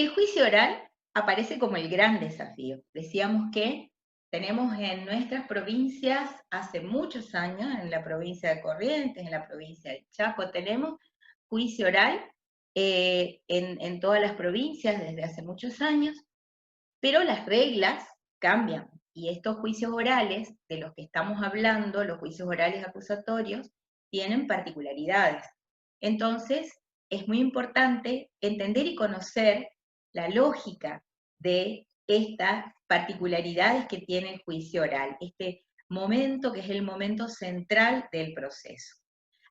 El juicio oral aparece como el gran desafío. Decíamos que tenemos en nuestras provincias, hace muchos años, en la provincia de Corrientes, en la provincia de Chaco, tenemos juicio oral en todas las provincias desde hace muchos años, pero las reglas cambian. Y estos juicios orales de los que estamos hablando, los juicios orales acusatorios, tienen particularidades. Entonces, es muy importante entender y conocer la lógica de estas particularidades que tiene el juicio oral, este momento que es el momento central del proceso.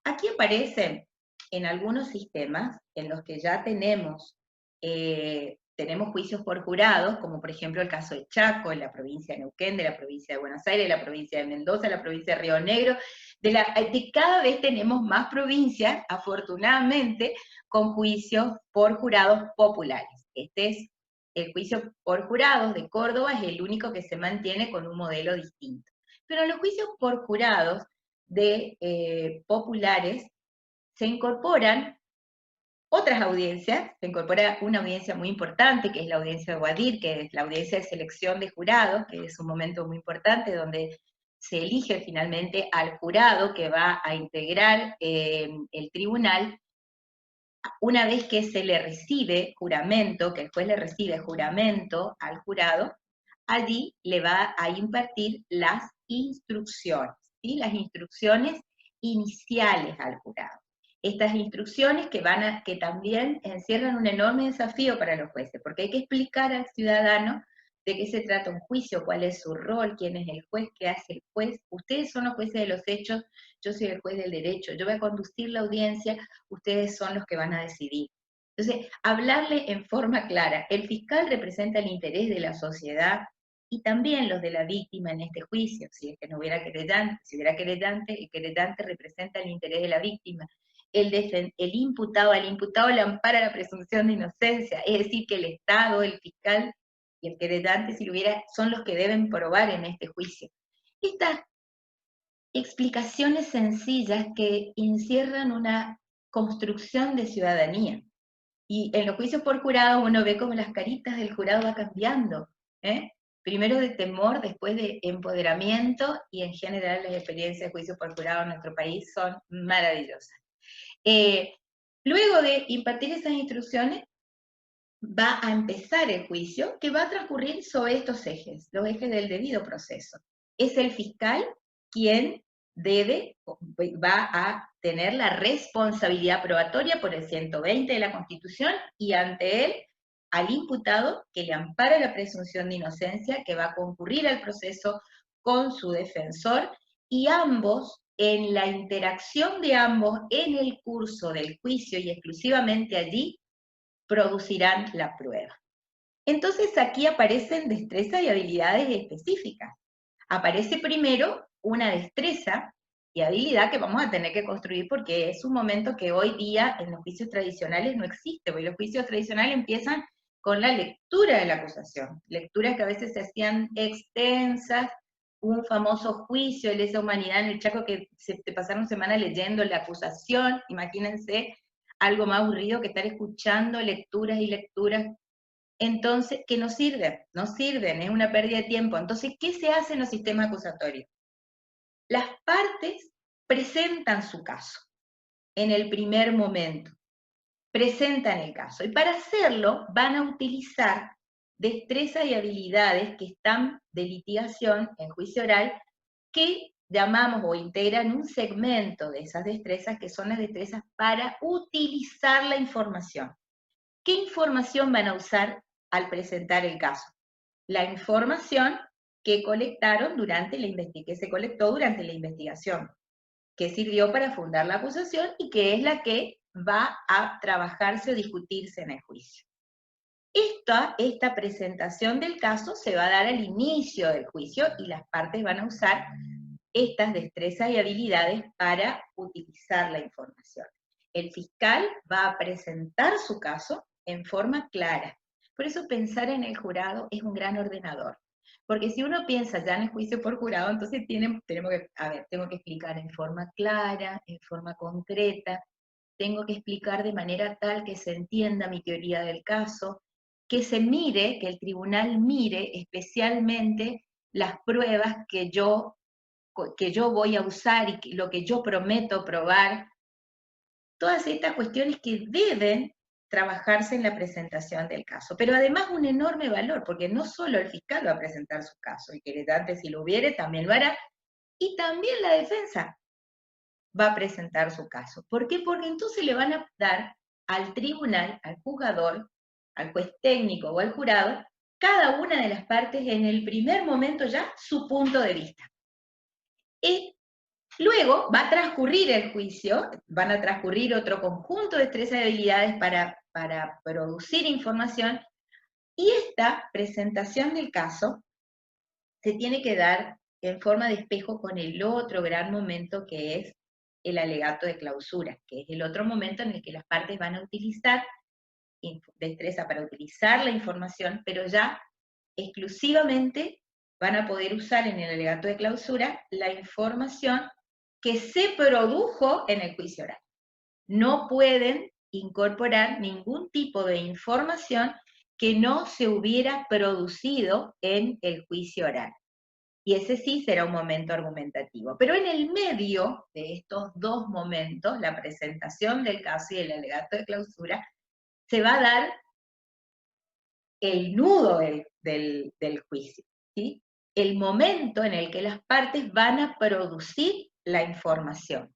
Aquí aparecen en algunos sistemas en los que ya tenemos juicios por jurados, como por ejemplo el caso de Chaco, en la provincia de Neuquén, de la provincia de Buenos Aires, de la provincia de Mendoza, de la provincia de Río Negro, de cada vez tenemos más provincias, afortunadamente, con juicios por jurados populares. Este es el juicio por jurados de Córdoba, es el único que se mantiene con un modelo distinto. Pero los juicios por jurados de populares se incorporan otras audiencias, se incorpora una audiencia muy importante, que es la audiencia de Guadir, que es la audiencia de selección de jurados, que es un momento muy importante donde se elige finalmente al jurado que va a integrar el tribunal. Una vez que se le recibe juramento, que el juez le recibe juramento al jurado, allí le va a impartir las instrucciones, ¿sí? Las instrucciones iniciales al jurado. Estas instrucciones que también encierran un enorme desafío para los jueces, porque hay que explicar al ciudadano de qué se trata un juicio, cuál es su rol, quién es el juez, qué hace el juez. Ustedes son los jueces de los hechos, yo soy el juez del derecho, yo voy a conducir la audiencia, ustedes son los que van a decidir. Entonces, hablarle en forma clara. El fiscal representa el interés de la sociedad y también los de la víctima en este juicio. Si es que no hubiera querellante, si hubiera querellante, el querellante representa el interés de la víctima. El imputado, al imputado le ampara la presunción de inocencia, es decir, que el Estado, el fiscal y el querellante, si lo hubiera, son los que deben probar en este juicio. Estas explicaciones sencillas que encierran una construcción de ciudadanía. Y en los juicios por jurado uno ve como las caritas del jurado va cambiando, ¿eh? Primero de temor, después de empoderamiento, y en general las experiencias de juicios por jurado en nuestro país son maravillosas. Eh, Luego de impartir esas instrucciones, va a empezar el juicio, que va a transcurrir sobre estos ejes, los ejes del debido proceso. Es el fiscal quien va a tener la responsabilidad probatoria por el 120 de la Constitución, y ante él al imputado que le ampara la presunción de inocencia, que va a concurrir al proceso con su defensor, y ambos, en la interacción de ambos en el curso del juicio y exclusivamente allí, producirán la prueba. Entonces aquí aparecen destrezas y habilidades específicas. Aparece primero una destreza y habilidad que vamos a tener que construir, porque es un momento que hoy día en los juicios tradicionales no existe, porque los juicios tradicionales empiezan con la lectura de la acusación, lecturas que a veces se hacían extensas, un famoso juicio de lesa humanidad en el Chaco que se pasaron semanas leyendo la acusación, imagínense algo más aburrido que estar escuchando lecturas y lecturas. Entonces, que no sirven, es una pérdida de tiempo. Entonces, ¿qué se hace en los sistemas acusatorios? Las partes presentan su caso en el primer momento, presentan el caso, y para hacerlo van a utilizar destrezas y habilidades que están de litigación en juicio oral, que llamamos o integran un segmento de esas destrezas, que son las destrezas para utilizar la información. ¿Qué información van a usar al presentar el caso? La información que colectaron que se colectó durante la investigación, que sirvió para fundar la acusación y que es la que va a trabajarse o discutirse en el juicio. Esta presentación del caso se va a dar al inicio del juicio y las partes van a usar estas destrezas y habilidades para utilizar la información. El fiscal va a presentar su caso en forma clara. Por eso pensar en el jurado es un gran ordenador. Porque si uno piensa ya en el juicio por jurado, entonces tengo que explicar en forma clara, en forma concreta, tengo que explicar de manera tal que se entienda mi teoría del caso, que se mire, que el tribunal mire especialmente las pruebas que yo voy a usar y lo que yo prometo probar, todas estas cuestiones que deben trabajarse en la presentación del caso. Pero además un enorme valor, porque no solo el fiscal va a presentar su caso, el querellante si lo hubiere también lo hará, y también la defensa va a presentar su caso. ¿Por qué? Porque entonces le van a dar al tribunal, al juzgador, al juez técnico o al jurado, cada una de las partes en el primer momento ya su punto de vista. Y luego va a transcurrir el juicio, van a transcurrir otro conjunto de destrezas y habilidades para producir información, y esta presentación del caso se tiene que dar en forma de espejo con el otro gran momento que es el alegato de clausura, que es el otro momento en el que las partes van a utilizar destreza para utilizar la información, pero ya exclusivamente van a poder usar en el alegato de clausura la información que se produjo en el juicio oral. No pueden incorporar ningún tipo de información que no se hubiera producido en el juicio oral. Y ese sí será un momento argumentativo. Pero en el medio de estos dos momentos, la presentación del caso y el alegato de clausura, se va a dar el nudo del juicio, ¿sí? El momento en el que las partes van a producir la información.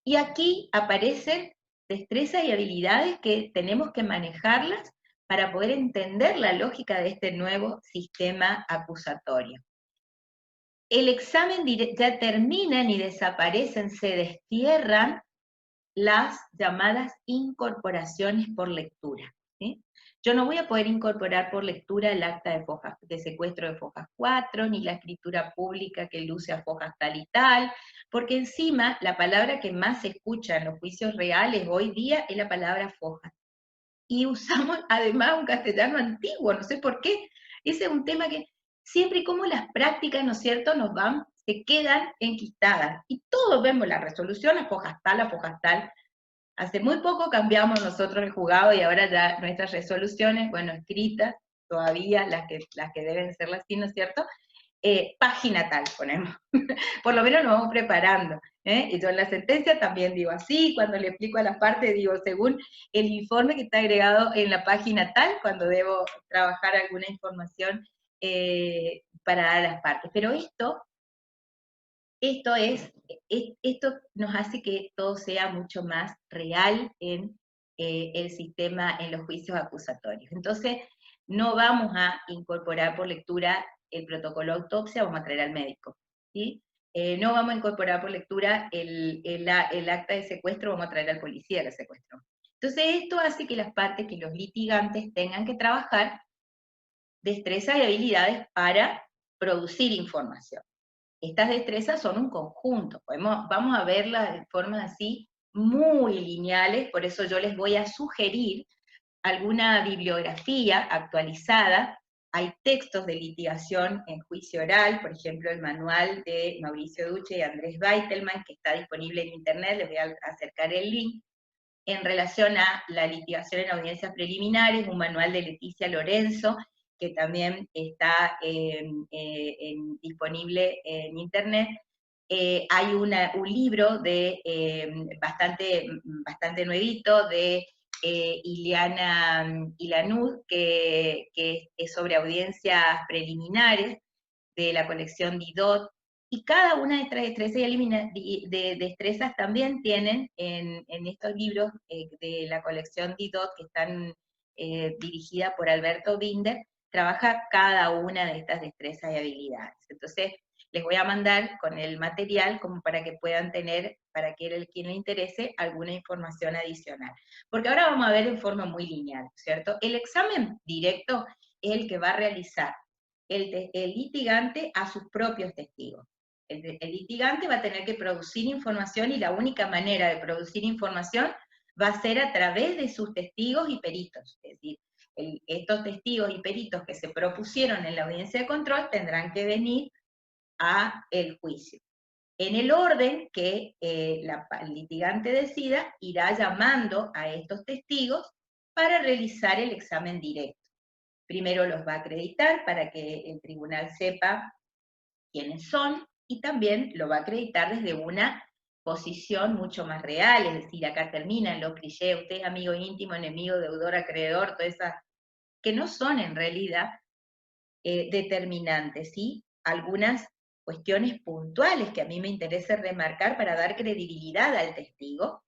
Y aquí aparecen destrezas y habilidades que tenemos que manejarlas para poder entender la lógica de este nuevo sistema acusatorio. El examen ya terminan y desaparecen, se destierran las llamadas incorporaciones por lectura, ¿sí? Yo no voy a poder incorporar por lectura el acta de secuestro de Fojas 4, ni la escritura pública que luce a Fojas tal y tal, porque encima la palabra que más se escucha en los juicios reales hoy día es la palabra Fojas. Y usamos además un castellano antiguo, no sé por qué. Ese es un tema que siempre y como las prácticas, ¿no es cierto?, se quedan enquistadas. Y todos vemos la resolución a Fojas tal. Hace muy poco cambiamos nosotros el juzgado y ahora ya nuestras resoluciones, bueno, escritas, todavía las que deben ser así, ¿no es cierto? Página tal ponemos. Por lo menos nos vamos preparando. Y yo en la sentencia también digo así, cuando le explico a la parte digo según el informe que está agregado en la página tal, cuando debo trabajar alguna información para dar a las partes. Pero esto nos hace que todo sea mucho más real en el sistema, en los juicios acusatorios. Entonces, no vamos a incorporar por lectura el protocolo de autopsia, vamos a traer al médico, ¿sí? No vamos a incorporar por lectura el acta de secuestro, vamos a traer al policía del secuestro. Entonces, esto hace que las partes, que los litigantes tengan que trabajar destrezas y habilidades para producir información. Estas destrezas son un conjunto, vamos a verlas de formas así muy lineales, por eso yo les voy a sugerir alguna bibliografía actualizada. Hay textos de litigación en juicio oral, por ejemplo el manual de Mauricio Duche y Andrés Weitelman, que está disponible en internet, les voy a acercar el link, en relación a la litigación en audiencias preliminares, un manual de Leticia Lorenzo, que también está disponible en internet. Hay un libro bastante nuevito de Ileana Ilanud, que es sobre audiencias preliminares, de la colección Didot, y cada una de estas destrezas, destrezas también tienen en estos libros de la colección Didot, que están dirigidas por Alberto Binder, trabaja cada una de estas destrezas y habilidades. Entonces, les voy a mandar con el material como para que puedan tener, para que quien le interese, alguna información adicional. Porque ahora vamos a ver en forma muy lineal, ¿cierto? El examen directo es el que va a realizar el litigante a sus propios testigos. El litigante va a tener que producir información y la única manera de producir información va a ser a través de sus testigos y peritos. Es decir, estos testigos y peritos que se propusieron en la audiencia de control tendrán que venir a el juicio. En el orden que el litigante decida, irá llamando a estos testigos para realizar el examen directo. primero los va a acreditar para que el tribunal sepa quiénes son, y también lo va a acreditar desde una posición mucho más real, es decir, acá terminan los clichés, usted es amigo íntimo, enemigo, deudor, acreedor, todas esas, que no son en realidad determinantes, ¿sí? Algunas cuestiones puntuales que a mí me interesa remarcar para dar credibilidad al testigo,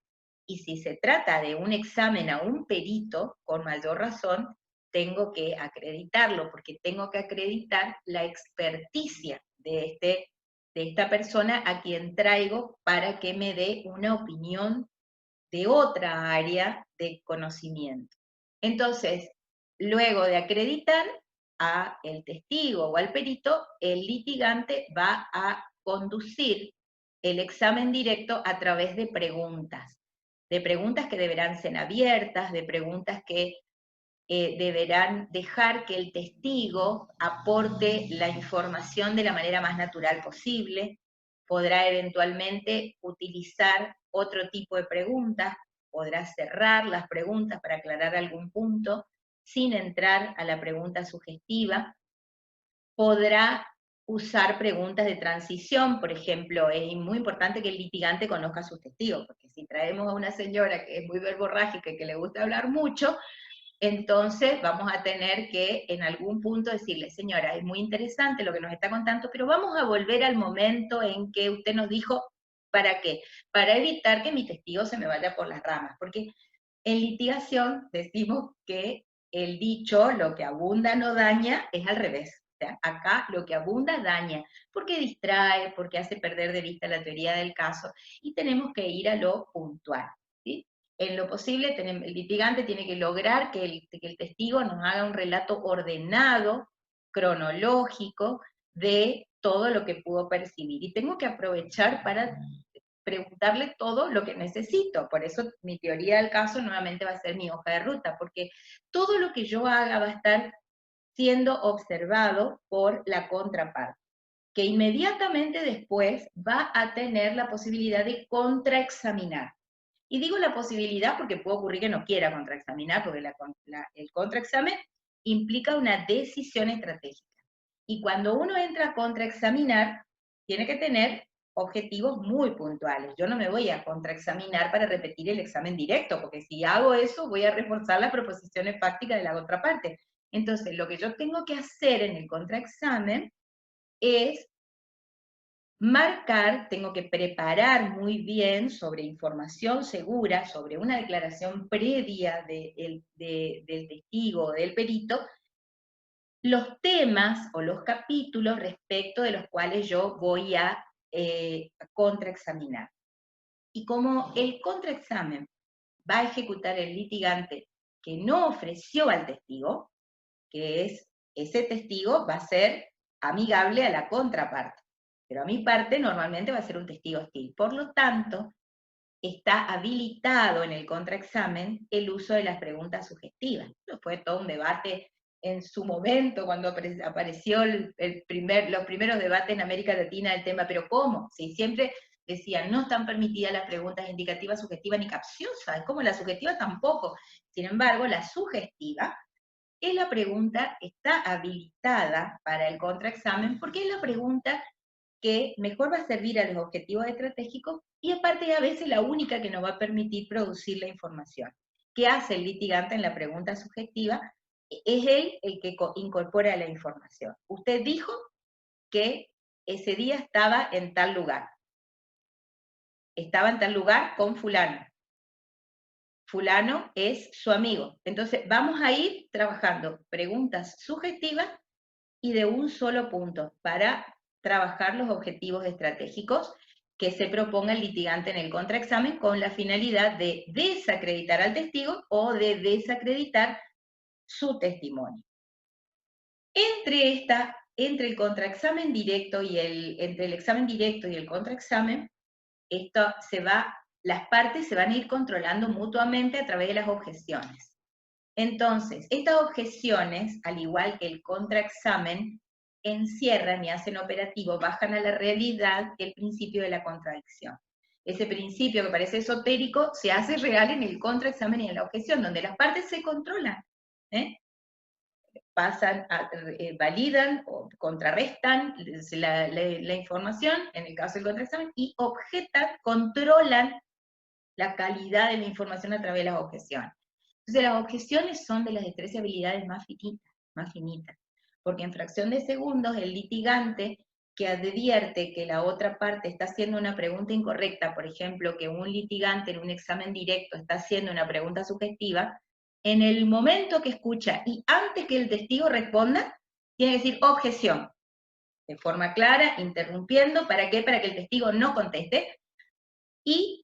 y si se trata de un examen a un perito, con mayor razón, tengo que acreditarlo, porque tengo que acreditar la experticia de esta persona a quien traigo para que me dé una opinión de otra área de conocimiento. Entonces, luego de acreditar a el testigo o al perito, el litigante va a conducir el examen directo a través de preguntas que deberán ser abiertas, de preguntas que deberán dejar que el testigo aporte la información de la manera más natural posible, podrá eventualmente utilizar otro tipo de preguntas, podrá cerrar las preguntas para aclarar algún punto, sin entrar a la pregunta sugestiva, podrá usar preguntas de transición, por ejemplo, es muy importante que el litigante conozca a sus testigos, porque si traemos a una señora que es muy verborrágica y que le gusta hablar mucho, entonces vamos a tener que en algún punto decirle, señora, es muy interesante lo que nos está contando, pero vamos a volver al momento en que usted nos dijo, ¿para qué? Para evitar que mi testigo se me vaya por las ramas, porque en litigación decimos que el dicho, lo que abunda no daña, es al revés. O sea, acá lo que abunda daña, porque distrae, porque hace perder de vista la teoría del caso, y tenemos que ir a lo puntual, ¿sí? En lo posible, el litigante tiene que lograr que el testigo nos haga un relato ordenado, cronológico, de todo lo que pudo percibir. Y tengo que aprovechar para preguntarle todo lo que necesito. Por eso mi teoría del caso nuevamente va a ser mi hoja de ruta, porque todo lo que yo haga va a estar siendo observado por la contraparte, que inmediatamente después va a tener la posibilidad de contraexaminar. Y digo la posibilidad porque puede ocurrir que no quiera contraexaminar, porque el contraexamen implica una decisión estratégica. Y cuando uno entra a contraexaminar, tiene que tener objetivos muy puntuales. Yo no me voy a contraexaminar para repetir el examen directo, porque si hago eso voy a reforzar las proposiciones fácticas de la otra parte. Entonces, lo que yo tengo que hacer en el contraexamen es marcar, tengo que preparar muy bien sobre información segura, sobre una declaración previa del testigo o del perito, los temas o los capítulos respecto de los cuales yo voy a contraexaminar. Y como el contraexamen va a ejecutar el litigante que no ofreció al testigo, que es ese testigo va a ser amigable a la contraparte, pero a mi parte normalmente va a ser un testigo hostil. Por lo tanto, está habilitado en el contraexamen el uso de las preguntas sugestivas. Eso fue todo un debate en su momento, cuando apareció los primeros debates en América Latina del tema, pero ¿cómo? Si siempre decían, no están permitidas las preguntas indicativas, sugestivas ni capciosas, como la sugestiva tampoco. Sin embargo, la sugestiva es la pregunta, está habilitada para el contraexamen, porque es la pregunta que mejor va a servir a los objetivos estratégicos y aparte a veces la única que nos va a permitir producir la información. ¿Qué hace el litigante en la pregunta subjetiva? Es él el que incorpora la información. Usted dijo que ese día estaba en tal lugar. Estaba en tal lugar con fulano. Fulano es su amigo. Entonces vamos a ir trabajando preguntas subjetivas y de un solo punto para trabajar los objetivos estratégicos que se proponga el litigante en el contraexamen con la finalidad de desacreditar al testigo o de desacreditar su testimonio. Entre el contraexamen directo y entre el examen directo y el contraexamen, las partes se van a ir controlando mutuamente a través de las objeciones. Entonces, estas objeciones, al igual que el contraexamen, encierran y hacen operativo, bajan a la realidad el principio de la contradicción. Ese principio que parece esotérico se hace real en el contraexamen y en la objeción, donde las partes se controlan. validan o contrarrestan la información, en el caso del contraexamen, y objetan, controlan la calidad de la información a través de las objeciones. Entonces las objeciones son de las destrezas y habilidades más finitas, porque en fracción de segundos el litigante que advierte que la otra parte está haciendo una pregunta incorrecta, por ejemplo, que un litigante en un examen directo está haciendo una pregunta sugestiva, en el momento que escucha y antes que el testigo responda, tiene que decir objeción, de forma clara, interrumpiendo, ¿para qué? Para que el testigo no conteste, y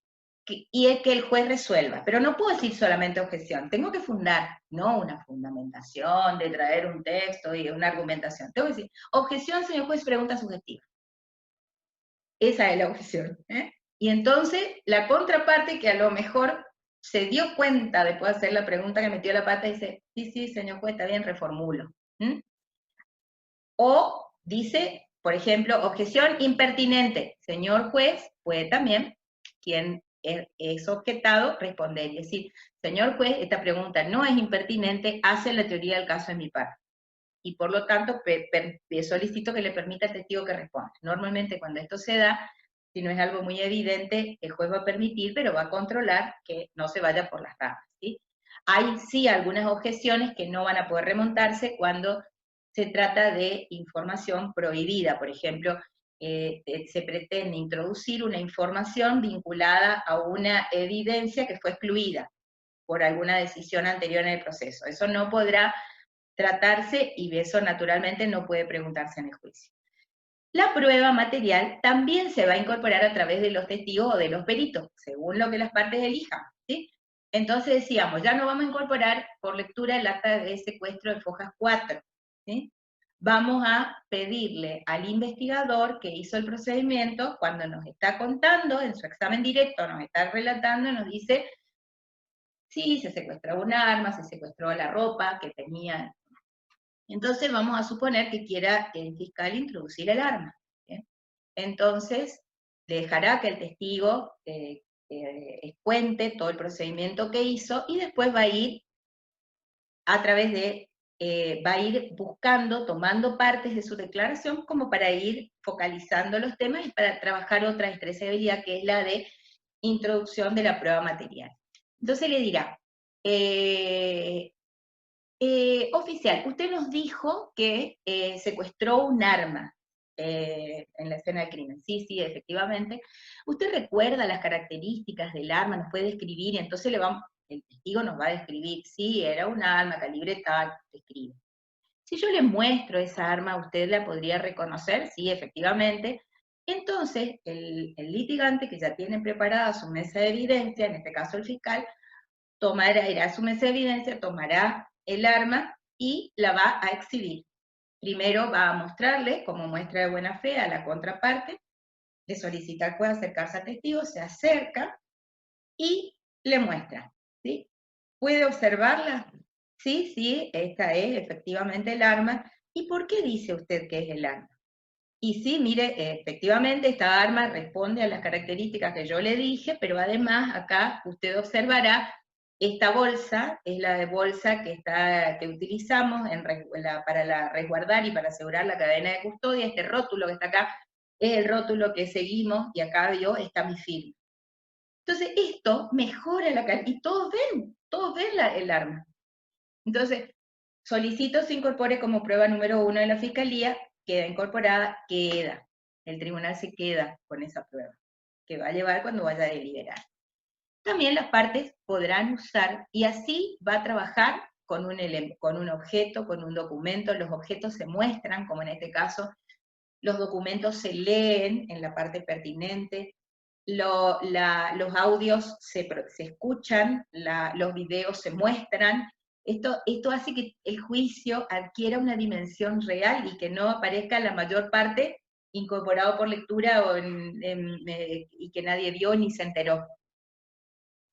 es que el juez resuelva. Pero no puedo decir solamente objeción, tengo que fundar, no una fundamentación de traer un texto y una argumentación. Tengo que decir, objeción, señor juez, pregunta sugestiva. Esa es la objeción. Y entonces, la contraparte, que a lo mejor se dio cuenta después de hacer la pregunta que metió la pata, dice, sí, señor juez, está bien, reformulo. O dice, por ejemplo, objeción impertinente. Señor juez, puede también, quien es objetado, responder y decir, señor juez, esta pregunta no es impertinente, hace la teoría del caso en mi parte. Y por lo tanto, solicito que le permita al testigo que responda. Normalmente cuando esto se da, si no es algo muy evidente, el juez va a permitir, pero va a controlar que no se vaya por las ramas, ¿sí? Hay sí algunas objeciones que no van a poder remontarse cuando se trata de información prohibida. Por ejemplo, se pretende introducir una información vinculada a una evidencia que fue excluida por alguna decisión anterior en el proceso. Eso no podrá tratarse y eso naturalmente no puede preguntarse en el juicio. La prueba material también se va a incorporar a través de los testigos o de los peritos, según lo que las partes elijan, ¿sí? Entonces decíamos, ya no vamos a incorporar por lectura el acta de secuestro de Fojas 4, ¿sí? Vamos a pedirle al investigador que hizo el procedimiento, cuando nos está contando, en su examen directo, nos está relatando, nos dice, sí, se secuestró un arma, se secuestró la ropa que tenía. Entonces vamos a suponer que quiera el fiscal introducir el arma. ¿Bien? Entonces dejará que el testigo cuente todo el procedimiento que hizo y después va a ir a través de, va a ir buscando, tomando partes de su declaración como para ir focalizando los temas y para trabajar otra destreza y habilidad que es la de introducción de la prueba material. Entonces le dirá, oficial, usted nos dijo que secuestró un arma en la escena del crimen. Sí, efectivamente. ¿Usted recuerda las características del arma? ¿Nos puede describir? Y entonces el testigo nos va a describir. Sí, era un arma, calibre tal, describe. Si yo le muestro esa arma, ¿usted la podría reconocer? Sí, efectivamente. Entonces, el litigante que ya tiene preparada su mesa de evidencia, en este caso el fiscal, irá a su mesa de evidencia, tomará el arma y la va a exhibir. Primero va a mostrarle, como muestra de buena fe, a la contraparte, le solicita al juez acercarse al testigo, se acerca y le muestra, ¿sí? ¿Puede observarla? Sí, esta es efectivamente el arma. ¿Y por qué dice usted que es el arma? Y sí, mire, efectivamente esta arma responde a las características que yo le dije, pero además acá usted observará esta bolsa, es la bolsa que utilizamos para resguardar y para asegurar la cadena de custodia. Este rótulo que está acá es el rótulo que seguimos y acá vio está mi firma. Entonces esto mejora la calidad, y todos ven el arma. Entonces, solicito se incorpore como prueba número 1 de la Fiscalía, queda incorporada, queda. El tribunal se queda con esa prueba, que va a llevar cuando vaya a deliberar. También las partes podrán usar, y así va a trabajar con un objeto, con un documento. Los objetos se muestran, como en este caso, los documentos se leen en la parte pertinente, los audios se escuchan, los videos se muestran. Esto hace que el juicio adquiera una dimensión real y que no aparezca la mayor parte incorporado por lectura y que nadie vio ni se enteró.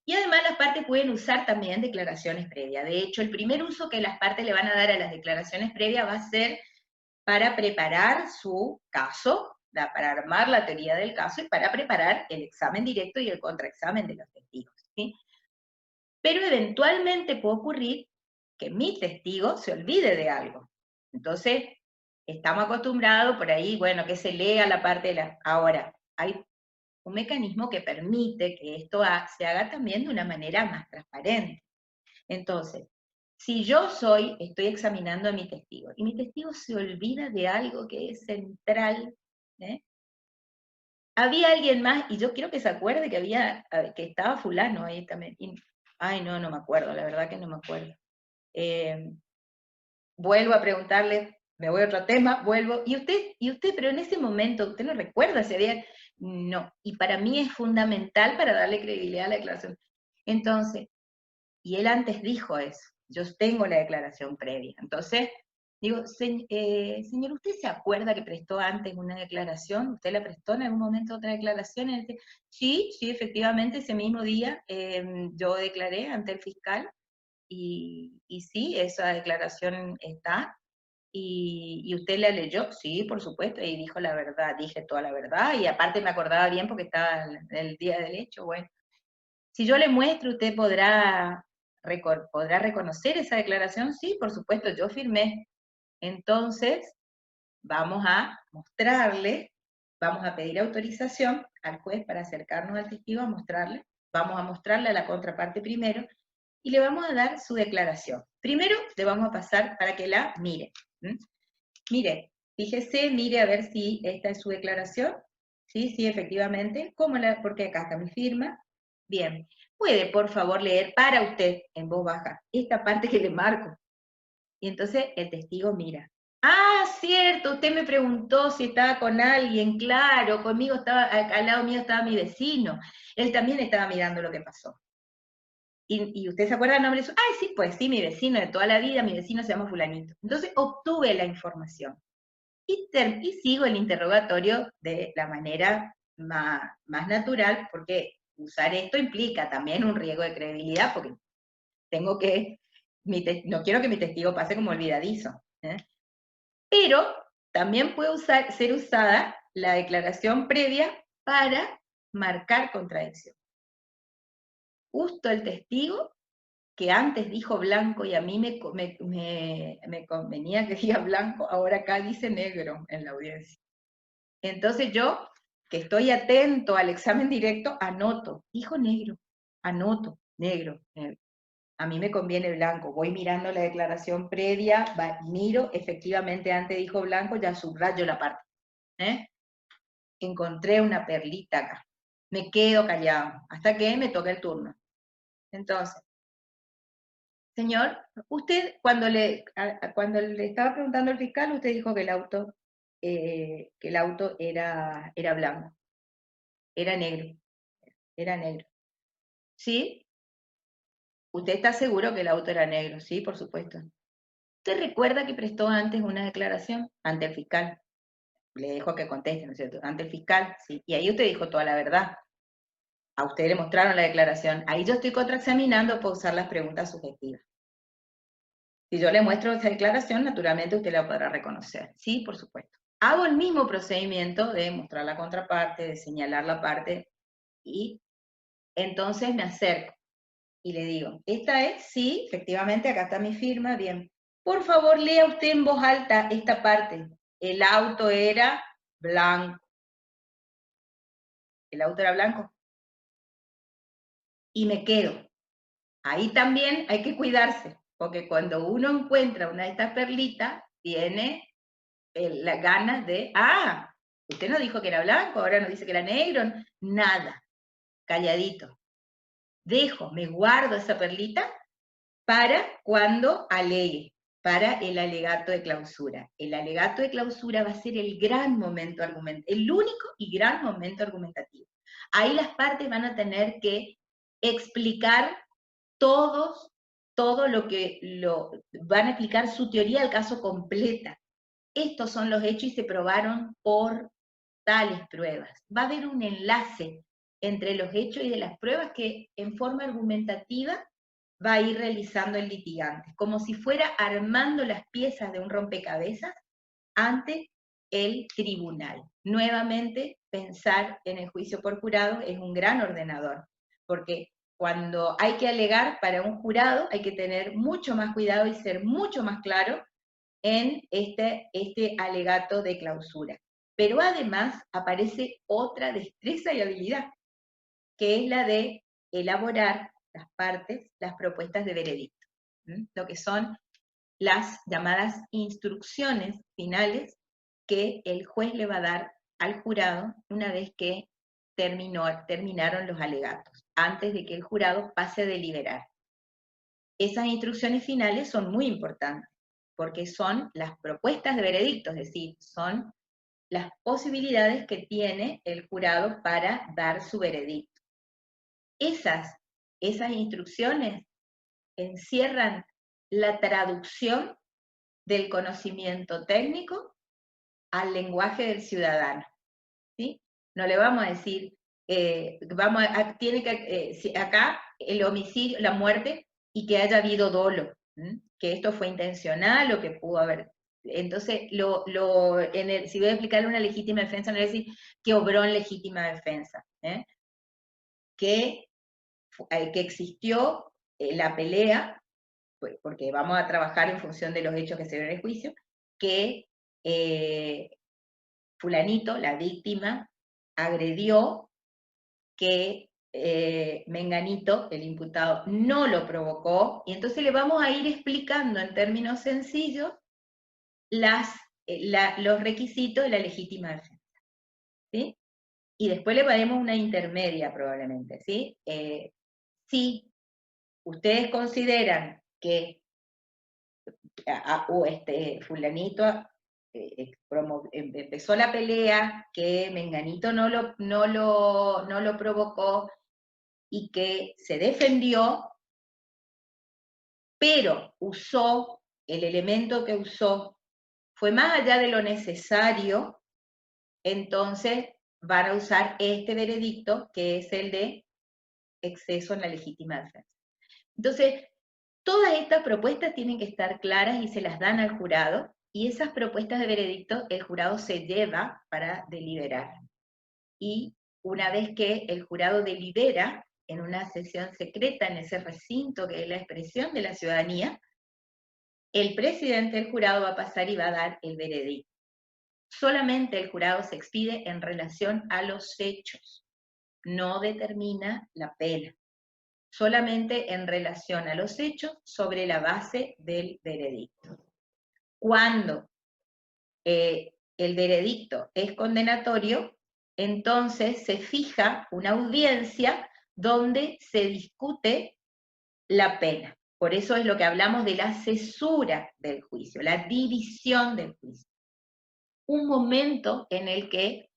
Y además las partes pueden usar también declaraciones previas. De hecho, el primer uso que las partes le van a dar a las declaraciones previas va a ser para preparar su caso, para armar la teoría del caso y para preparar el examen directo y el contraexamen de los testigos, ¿sí? Pero eventualmente puede ocurrir que mi testigo se olvide de algo. Entonces, estamos acostumbrados por ahí, bueno, que se lea la parte de la... Ahora, hay un mecanismo que permite que esto se haga también de una manera más transparente. Entonces, si yo estoy examinando a mi testigo, y mi testigo se olvida de algo que es central, ¿eh? Había alguien más, y yo quiero que se acuerde que estaba fulano ahí también. Ay, no, no me acuerdo, la verdad que no me acuerdo. Vuelvo a preguntarle, me voy a otro tema, vuelvo, y usted, pero en ese momento, ¿usted no recuerda si había? No, y para mí es fundamental para darle credibilidad a la declaración. Entonces, y él antes dijo eso, yo tengo la declaración previa. Entonces, digo, señor, ¿usted se acuerda que prestó antes una declaración? ¿Usted la prestó en algún momento otra declaración? Sí, efectivamente, ese mismo día yo declaré ante el fiscal, y sí, esa declaración está, y usted la leyó, sí, por supuesto, y dijo la verdad, dije toda la verdad, y aparte me acordaba bien porque estaba el día del hecho. Bueno, si yo le muestro, usted podrá reconocer esa declaración, sí, por supuesto, yo firmé. Entonces, vamos a mostrarle, vamos a pedir autorización al juez para acercarnos al testigo, vamos a mostrarle a la contraparte primero, y le vamos a dar su declaración. Primero le vamos a pasar para que la mire. Mire, fíjese, mire a ver si esta es su declaración. Sí, efectivamente. Porque acá está mi firma. Bien. ¿Puede, por favor, leer para usted, en voz baja, esta parte que le marco? Y entonces el testigo mira. Ah, cierto, usted me preguntó si estaba con alguien, claro, conmigo estaba, al lado mío estaba mi vecino. Él también estaba mirando lo que pasó. Y usted se acuerda el nombre de su... Ay, sí, pues sí, mi vecino de toda la vida, mi vecino se llama fulanito. Entonces obtuve la información. Y sigo el interrogatorio de la manera más natural, porque usar esto implica también un riesgo de credibilidad, porque tengo que... no quiero que mi testigo pase como olvidadizo. Pero también puede ser usada la declaración previa para marcar contradicción. Justo el testigo que antes dijo blanco y a mí me convenía que diga blanco, ahora acá dice negro en la audiencia. Entonces yo, que estoy atento al examen directo, anoto, dijo negro, anoto, negro, negro. A mí me conviene blanco, voy mirando la declaración previa, miro, efectivamente antes dijo blanco, ya subrayo la parte. Encontré una perlita acá, me quedo callado, hasta que me toque el turno. Entonces, señor, usted cuando le estaba preguntando al fiscal, usted dijo que el auto era blanco, era negro. ¿Sí? ¿Usted está seguro que el auto era negro? Sí, por supuesto. ¿Usted recuerda que prestó antes una declaración ante el fiscal? Le dijo que conteste, ¿no es cierto? Ante el fiscal, sí. Y ahí usted dijo toda la verdad. A usted le mostraron la declaración. Ahí yo estoy contraexaminando para usar las preguntas subjetivas. Si yo le muestro esa declaración, naturalmente usted la podrá reconocer. Sí, por supuesto. Hago el mismo procedimiento de mostrar la contraparte, de señalar la parte, y entonces me acerco y le digo, esta es, sí, efectivamente, acá está mi firma, bien. Por favor, lea usted en voz alta esta parte. El auto era blanco. El auto era blanco. Y me quedo. Ahí también hay que cuidarse, porque cuando uno encuentra una de estas perlitas, tiene las ganas de, usted no dijo que era blanco, ahora no dice que era negro, nada, calladito. Me guardo esa perlita para cuando alegue, para el alegato de clausura. El alegato de clausura va a ser el gran momento argumentativo, el único y gran momento argumentativo. Ahí las partes van a tener que explicar todo van a explicar su teoría del caso completa. Estos son los hechos y se probaron por tales pruebas. Va a haber un enlace entre los hechos y de las pruebas que en forma argumentativa va a ir realizando el litigante, como si fuera armando las piezas de un rompecabezas ante el tribunal. Nuevamente, pensar en el juicio por jurado es un gran ordenador, porque cuando hay que alegar para un jurado, hay que tener mucho más cuidado y ser mucho más claro en este alegato de clausura. Pero además aparece otra destreza y habilidad, que es la de elaborar las partes, las propuestas de veredicto, lo que son las llamadas instrucciones finales que el juez le va a dar al jurado una vez que terminaron los alegatos, antes de que el jurado pase a deliberar. Esas instrucciones finales son muy importantes, porque son las propuestas de veredicto, es decir, son las posibilidades que tiene el jurado para dar su veredicto. Esas instrucciones encierran la traducción del conocimiento técnico al lenguaje del ciudadano, ¿sí? No le vamos a decir, tiene que, acá el homicidio, la muerte, y que haya habido dolo, que esto fue intencional o que pudo haber. Entonces, si voy a explicarle una legítima defensa, no voy a decir que obró en legítima defensa, que existió la pelea, porque vamos a trabajar en función de los hechos que se ven en el juicio, que fulanito, la víctima, agredió, que menganito, el imputado, no lo provocó, y entonces le vamos a ir explicando en términos sencillos los requisitos de la legítima defensa, ¿sí? Y después le daremos una intermedia probablemente, ¿sí? Si ustedes consideran que fulanito empezó la pelea, que menganito no lo provocó y que se defendió, pero usó, el elemento que usó fue más allá de lo necesario, entonces van a usar este veredicto, que es el de exceso en la legítima defensa. Entonces, todas estas propuestas tienen que estar claras y se las dan al jurado, y esas propuestas de veredicto el jurado se lleva para deliberar. Y una vez que el jurado delibera en una sesión secreta en ese recinto que es la expresión de la ciudadanía, el presidente del jurado va a pasar y va a dar el veredicto. Solamente el jurado se expide en relación a los hechos, no determina la pena. Solamente en relación a los hechos sobre la base del veredicto. Cuando el veredicto es condenatorio, entonces se fija una audiencia donde se discute la pena. Por eso es lo que hablamos de la cesura del juicio, la división del juicio. Un momento en el que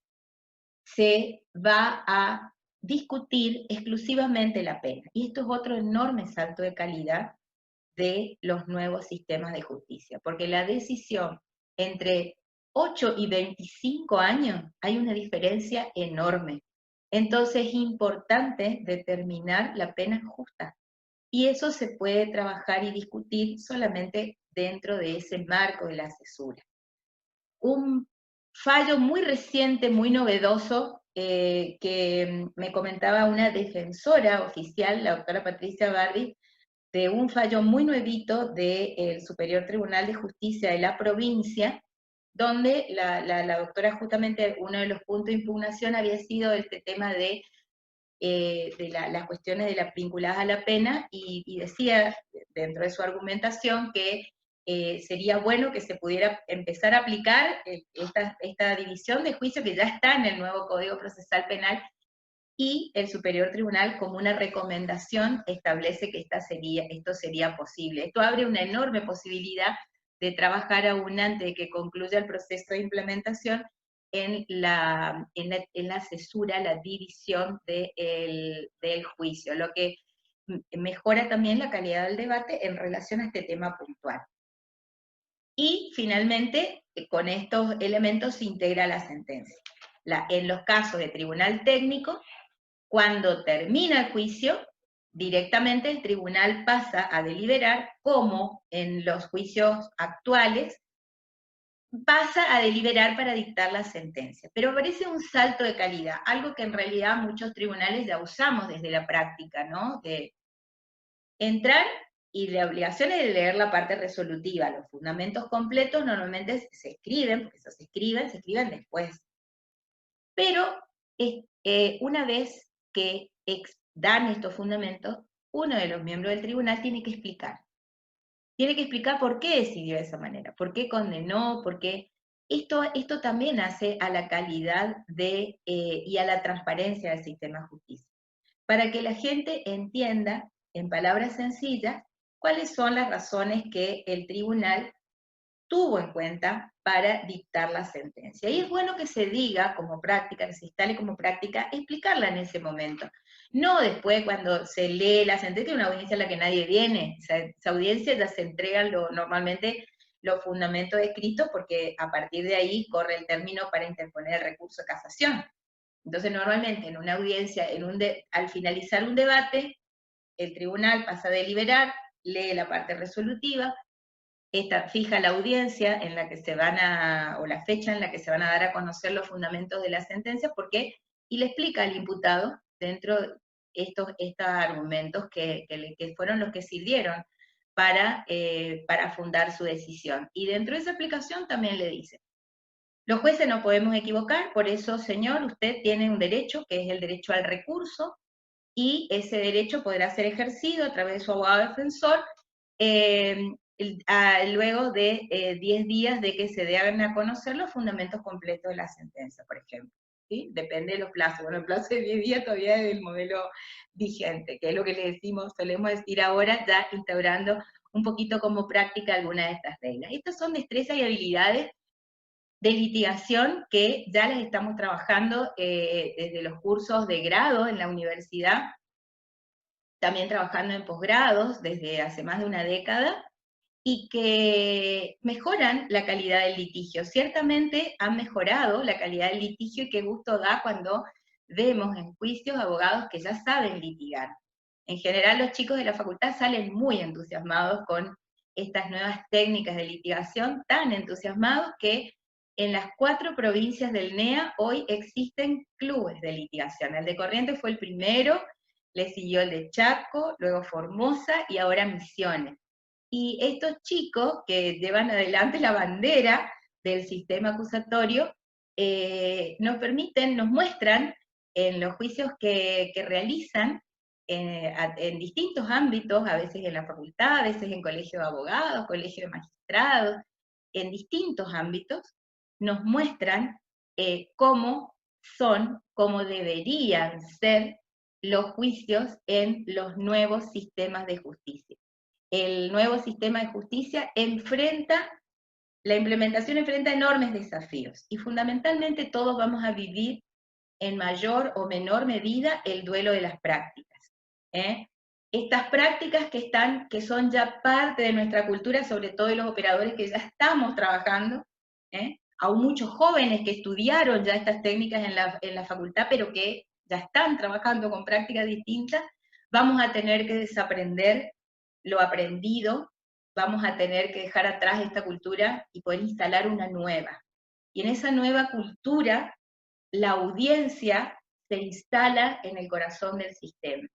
se va a discutir exclusivamente la pena. Y esto es otro enorme salto de calidad de los nuevos sistemas de justicia, porque la decisión entre 8 y 25 años hay una diferencia enorme. Entonces es importante determinar la pena justa. Y eso se puede trabajar y discutir solamente dentro de ese marco de la cesura. Un fallo muy reciente, muy novedoso, que me comentaba una defensora oficial, la doctora Patricia Barbi, de un fallo muy nuevito del Superior Tribunal de Justicia de la provincia, donde la doctora, justamente uno de los puntos de impugnación había sido este tema de las cuestiones vinculadas a la pena, y decía dentro de su argumentación que sería bueno que se pudiera empezar a aplicar esta división de juicio que ya está en el nuevo Código Procesal Penal, y el Superior Tribunal, como una recomendación, establece que esto sería posible. Esto abre una enorme posibilidad de trabajar aún antes de que concluya el proceso de implementación en la cesura, la división del juicio, lo que mejora también la calidad del debate en relación a este tema puntual. Y finalmente, con estos elementos se integra la sentencia. En los casos de tribunal técnico, cuando termina el juicio, directamente el tribunal pasa a deliberar, como en los juicios actuales pasa a deliberar para dictar la sentencia. Pero parece un salto de calidad, algo que en realidad muchos tribunales ya usamos desde la práctica, ¿no? De entrar y la obligación es de leer la parte resolutiva. Los fundamentos completos normalmente se escriben, porque esos se escriben después. Pero una vez que dan estos fundamentos, uno de los miembros del tribunal tiene que explicar. Tiene que explicar por qué decidió de esa manera, por qué condenó, por qué. Esto también hace a la calidad y a la transparencia del sistema de justicia, para que la gente entienda, en palabras sencillas, cuáles son las razones que el tribunal tuvo en cuenta para dictar la sentencia. Y es bueno que se diga como práctica, que se instale como práctica, explicarla en ese momento. No después cuando se lee la sentencia, una audiencia a la que nadie viene. Esa audiencia ya se entregan normalmente los fundamentos escritos, porque a partir de ahí corre el término para interponer el recurso de casación. Entonces normalmente en una audiencia, al finalizar un debate, el tribunal pasa a deliberar, lee la parte resolutiva, fija la audiencia en la que o la fecha en la que se van a dar a conocer los fundamentos de la sentencia, y le explica al imputado dentro estos argumentos que fueron los que sirvieron para fundar su decisión. Y dentro de esa explicación también le dice: los jueces no podemos equivocar, por eso, señor, usted tiene un derecho, que es el derecho al recurso, y ese derecho podrá ser ejercido a través de su abogado defensor, luego de 10 días de que se den a conocer los fundamentos completos de la sentencia, por ejemplo. ¿Sí? Depende de los plazos. Bueno, el plazo de 10 días todavía es del modelo vigente, que es lo que le solemos decir ahora, ya instaurando un poquito como práctica alguna de estas reglas. Estas son destrezas y habilidades de litigación que ya las estamos trabajando desde los cursos de grado en la universidad, también trabajando en posgrados desde hace más de una década, y que mejoran la calidad del litigio. Ciertamente han mejorado la calidad del litigio, y qué gusto da cuando vemos en juicios abogados que ya saben litigar. En general los chicos de la facultad salen muy entusiasmados con estas nuevas técnicas de litigación, tan entusiasmados que en las 4 provincias del NEA hoy existen clubes de litigación. El de Corrientes fue el primero, le siguió el de Chaco, luego Formosa y ahora Misiones. Y estos chicos que llevan adelante la bandera del sistema acusatorio nos muestran en los juicios que realizan en distintos ámbitos, a veces en la facultad, a veces en colegio de abogados, colegio de magistrados, en distintos ámbitos, nos muestran cómo deberían ser los juicios en los nuevos sistemas de justicia. El nuevo sistema de justicia la implementación enfrenta enormes desafíos, y fundamentalmente todos vamos a vivir en mayor o menor medida el duelo de las prácticas. Estas prácticas que son ya parte de nuestra cultura, sobre todo de los operadores que ya estamos trabajando, aún muchos jóvenes que estudiaron ya estas técnicas en la facultad, pero que ya están trabajando con prácticas distintas, vamos a tener que desaprender lo aprendido, vamos a tener que dejar atrás esta cultura y poder instalar una nueva. Y en esa nueva cultura, la audiencia se instala en el corazón del sistema.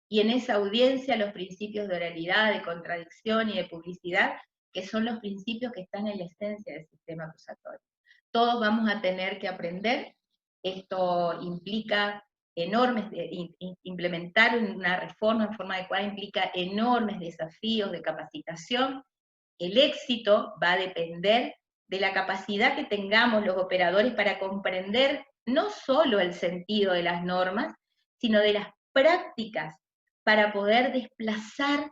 Y en esa audiencia los principios de oralidad, de contradicción y de publicidad, que son los principios que están en la esencia del sistema acusatorio. Todos vamos a tener que aprender. Esto implica implementar una reforma en forma adecuada implica enormes desafíos de capacitación. El éxito va a depender de la capacidad que tengamos los operadores para comprender no solo el sentido de las normas, sino de las prácticas, para poder desplazar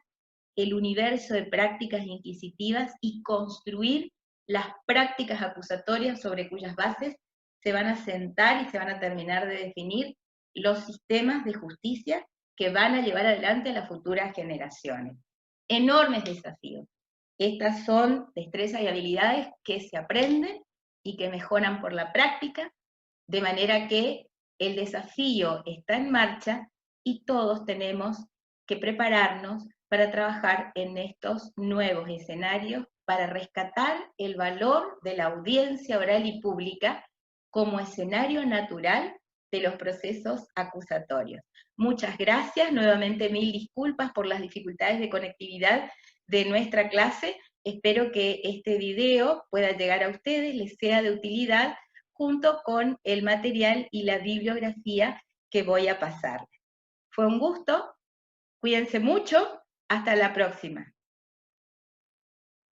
el universo de prácticas inquisitivas y construir las prácticas acusatorias sobre cuyas bases se van a sentar y se van a terminar de definir los sistemas de justicia que van a llevar adelante a las futuras generaciones. Enormes desafíos. Estas son destrezas y habilidades que se aprenden y que mejoran por la práctica, de manera que el desafío está en marcha y todos tenemos que prepararnos para trabajar en estos nuevos escenarios para rescatar el valor de la audiencia oral y pública como escenario natural de los procesos acusatorios. Muchas gracias, nuevamente mil disculpas por las dificultades de conectividad de nuestra clase. Espero que este video pueda llegar a ustedes, les sea de utilidad, junto con el material y la bibliografía que voy a pasar. Fue un gusto, cuídense mucho, hasta la próxima.